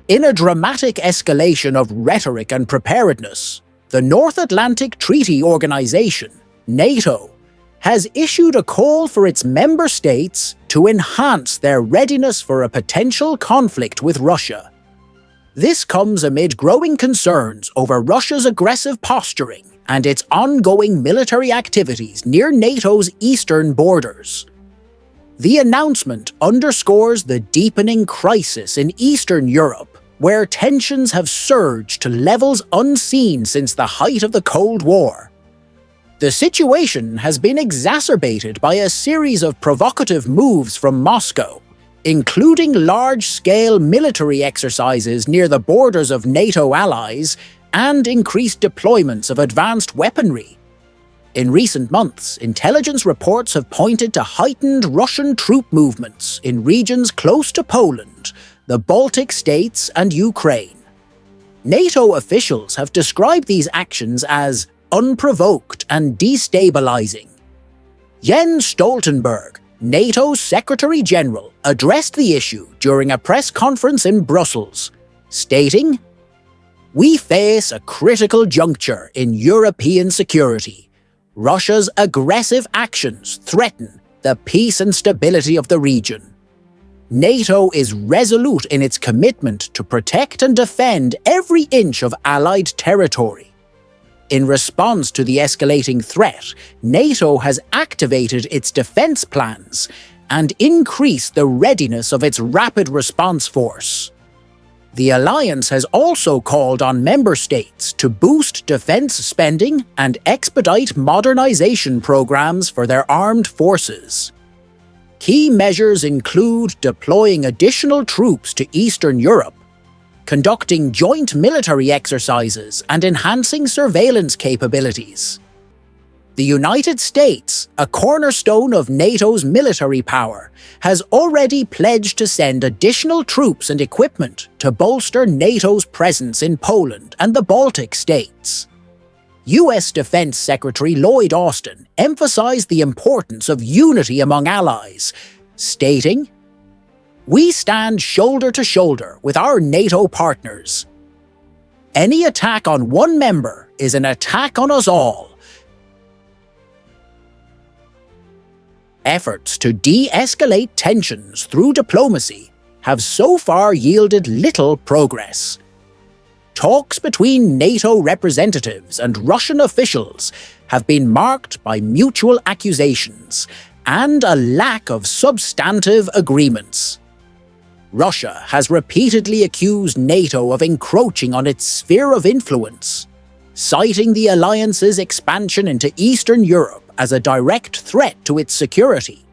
In a dramatic escalation of rhetoric and preparedness, the North Atlantic Treaty Organization, NATO, has issued a call for its member states to enhance their readiness for a potential conflict with Russia. This comes amid growing concerns over Russia's aggressive posturing and its ongoing military activities near NATO's eastern borders. The announcement underscores the deepening crisis in Eastern Europe, where tensions have surged to levels unseen since the height of the Cold War. The situation has been exacerbated by a series of provocative moves from Moscow, including large-scale military exercises near the borders of NATO allies and increased deployments of advanced weaponry. In recent months, intelligence reports have pointed to heightened Russian troop movements in regions close to Poland, the Baltic states, and Ukraine. NATO officials have described these actions as unprovoked and destabilizing. Jens Stoltenberg, NATO's Secretary-General, addressed the issue during a press conference in Brussels, stating, "We face a critical juncture in European security. Russia's aggressive actions threaten the peace and stability of the region. NATO is resolute in its commitment to protect and defend every inch of Allied territory. In response to the escalating threat, NATO has activated its defense plans and increased the readiness of its Rapid Response Force. The alliance has also called on member states to boost defense spending and expedite modernization programs for their armed forces. Key measures include deploying additional troops to Eastern Europe, conducting joint military exercises, and enhancing surveillance capabilities. The United States, a cornerstone of NATO's military power, has already pledged to send additional troops and equipment to bolster NATO's presence in Poland and the Baltic states. U.S. Defense Secretary Lloyd Austin emphasized the importance of unity among allies, stating, "We stand shoulder to shoulder with our NATO partners. Any attack on one member is an attack on us all." Efforts to de-escalate tensions through diplomacy have so far yielded little progress. Talks between NATO representatives and Russian officials have been marked by mutual accusations and a lack of substantive agreements. Russia has repeatedly accused NATO of encroaching on its sphere of influence, citing the alliance's expansion into Eastern Europe as a direct threat to its security.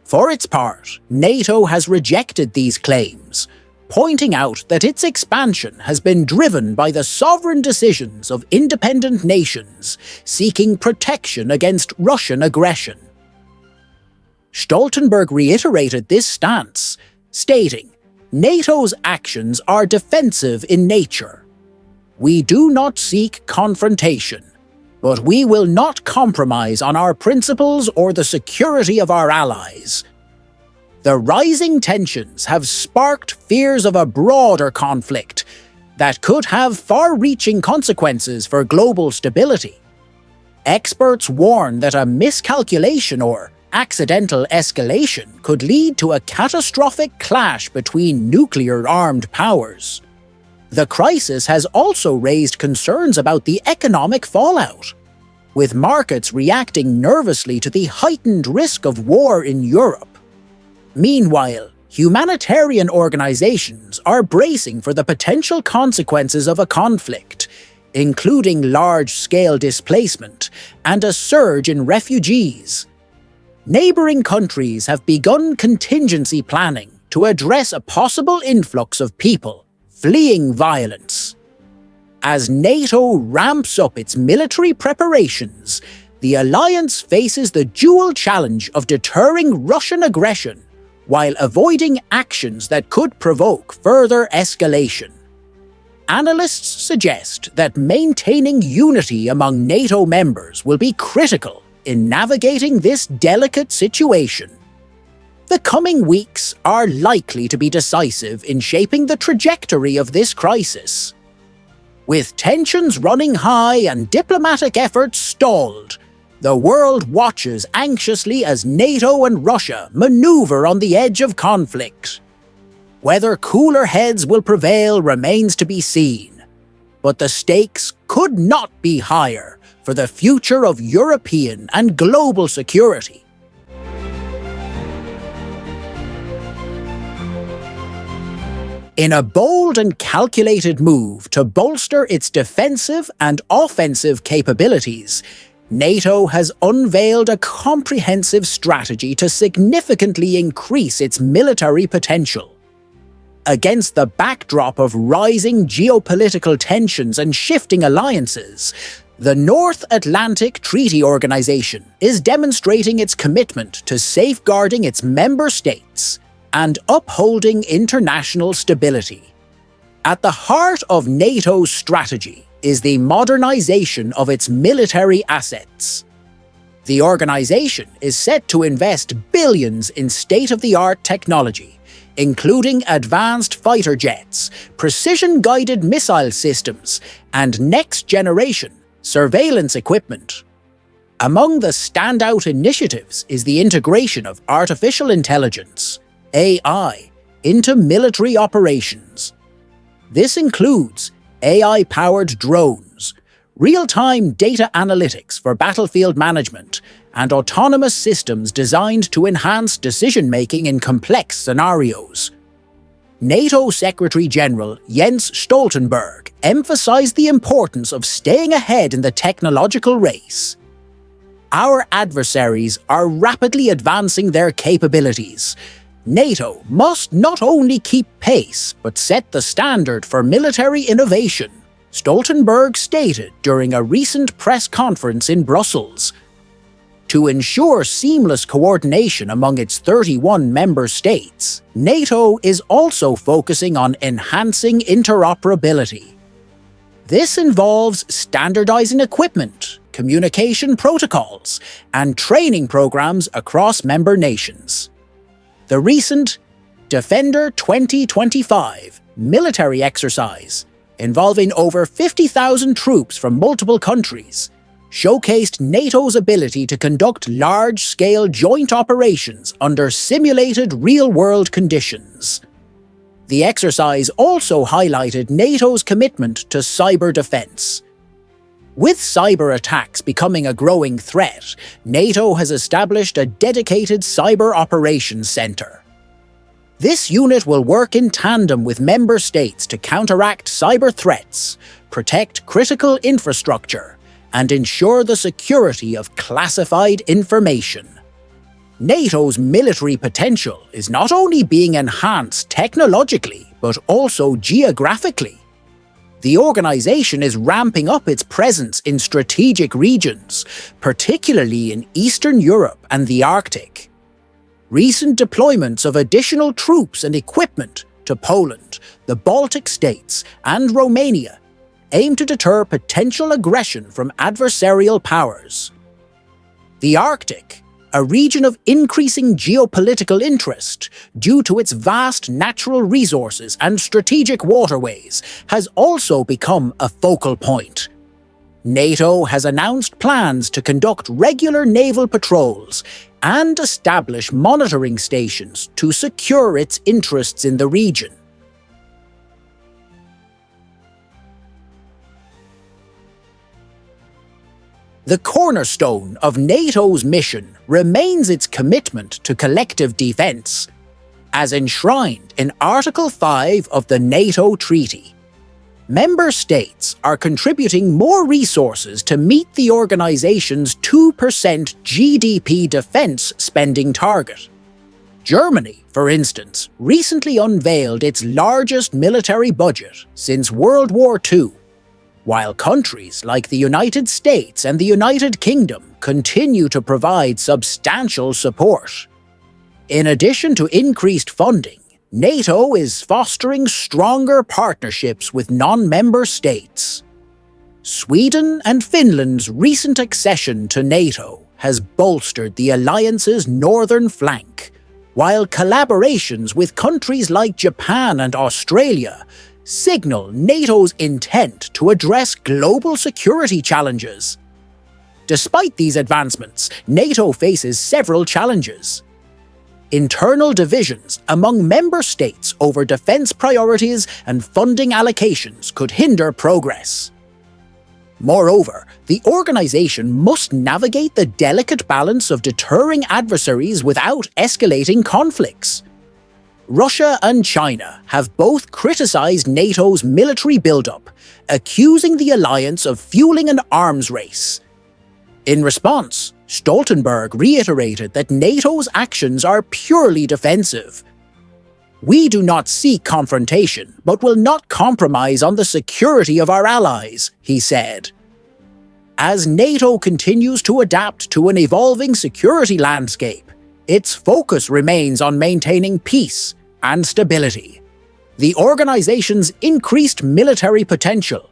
For its part, NATO has rejected these claims, pointing out that its expansion has been driven by the sovereign decisions of independent nations seeking protection against Russian aggression. Stoltenberg reiterated this stance, stating, "NATO's actions are defensive in nature. We do not seek confrontation, but we will not compromise on our principles or the security of our allies." The rising tensions have sparked fears of a broader conflict that could have far-reaching consequences for global stability. Experts warn that a miscalculation or accidental escalation could lead to a catastrophic clash between nuclear-armed powers. The crisis has also raised concerns about the economic fallout, with markets reacting nervously to the heightened risk of war in Europe. Meanwhile, humanitarian organizations are bracing for the potential consequences of a conflict, including large-scale displacement and a surge in refugees. Neighboring countries have begun contingency planning to address a possible influx of people fleeing violence. As NATO ramps up its military preparations, the alliance faces the dual challenge of deterring Russian aggression while avoiding actions that could provoke further escalation. Analysts suggest that maintaining unity among NATO members will be critical in navigating this delicate situation. The coming weeks are likely to be decisive in shaping the trajectory of this crisis. With tensions running high and diplomatic efforts stalled, the world watches anxiously as NATO and Russia maneuver on the edge of conflict. Whether cooler heads will prevail remains to be seen, but the stakes could not be higher for the future of European and global security. In a bold and calculated move to bolster its defensive and offensive capabilities, NATO has unveiled a comprehensive strategy to significantly increase its military potential. Against the backdrop of rising geopolitical tensions and shifting alliances, the North Atlantic Treaty Organization is demonstrating its commitment to safeguarding its member states and upholding international stability. At the heart of NATO's strategy is the modernization of its military assets. The organization is set to invest billions in state-of-the-art technology, including advanced fighter jets, precision-guided missile systems, and next-generation surveillance equipment. Among the standout initiatives is the integration of artificial intelligence, AI, into military operations. This includes AI-powered drones, real-time data analytics for battlefield management, and autonomous systems designed to enhance decision-making in complex scenarios. NATO Secretary-General Jens Stoltenberg emphasized the importance of staying ahead in the technological race. Our adversaries are rapidly advancing their capabilities. NATO must not only keep pace, but set the standard for military innovation, Stoltenberg stated during a recent press conference in Brussels. To ensure seamless coordination among its 31 member states, NATO is also focusing on enhancing interoperability. This involves standardizing equipment, communication protocols, and training programs across member nations. The recent Defender 2025 military exercise, involving over 50,000 troops from multiple countries, showcased NATO's ability to conduct large-scale joint operations under simulated real-world conditions. The exercise also highlighted NATO's commitment to cyber defense. With cyber attacks becoming a growing threat, NATO has established a dedicated Cyber Operations Center. This unit will work in tandem with member states to counteract cyber threats, protect critical infrastructure, and ensure the security of classified information. NATO's military potential is not only being enhanced technologically, but also geographically. The organization is ramping up its presence in strategic regions, particularly in Eastern Europe and the Arctic. Recent deployments of additional troops and equipment to Poland, the Baltic states, and Romania aim to deter potential aggression from adversarial powers. The Arctic, a region of increasing geopolitical interest due to its vast natural resources and strategic waterways, has also become a focal point. NATO has announced plans to conduct regular naval patrols and establish monitoring stations to secure its interests in the region. The cornerstone of NATO's mission remains its commitment to collective defense, as enshrined in Article 5 of the NATO Treaty. Member states are contributing more resources to meet the organization's 2% GDP defense spending target. Germany, for instance, recently unveiled its largest military budget since World War II, while countries like the United States and the United Kingdom continue to provide substantial support. In addition to increased funding, NATO is fostering stronger partnerships with non-member states. Sweden and Finland's recent accession to NATO has bolstered the alliance's northern flank, while collaborations with countries like Japan and Australia signal NATO's intent to address global security challenges. Despite these advancements, NATO faces several challenges. Internal divisions among member states over defense priorities and funding allocations could hinder progress. Moreover, the organization must navigate the delicate balance of deterring adversaries without escalating conflicts. Russia and China have both criticized NATO's military buildup, accusing the alliance of fueling an arms race. In response, Stoltenberg reiterated that NATO's actions are purely defensive. "We do not seek confrontation, but will not compromise on the security of our allies," he said. As NATO continues to adapt to an evolving security landscape, its focus remains on maintaining peace and stability. The organization's increased military potential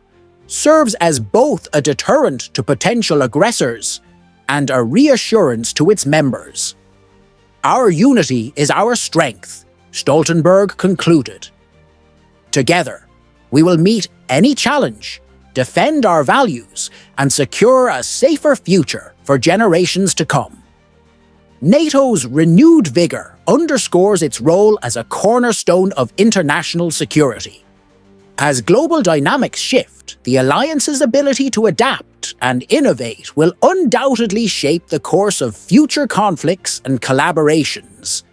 serves as both a deterrent to potential aggressors and a reassurance to its members. "Our unity is our strength," Stoltenberg concluded. "Together, we will meet any challenge, defend our values, and secure a safer future for generations to come." NATO's renewed vigor underscores its role as a cornerstone of international security. As global dynamics shift, the alliance's ability to adapt and innovate will undoubtedly shape the course of future conflicts and collaborations.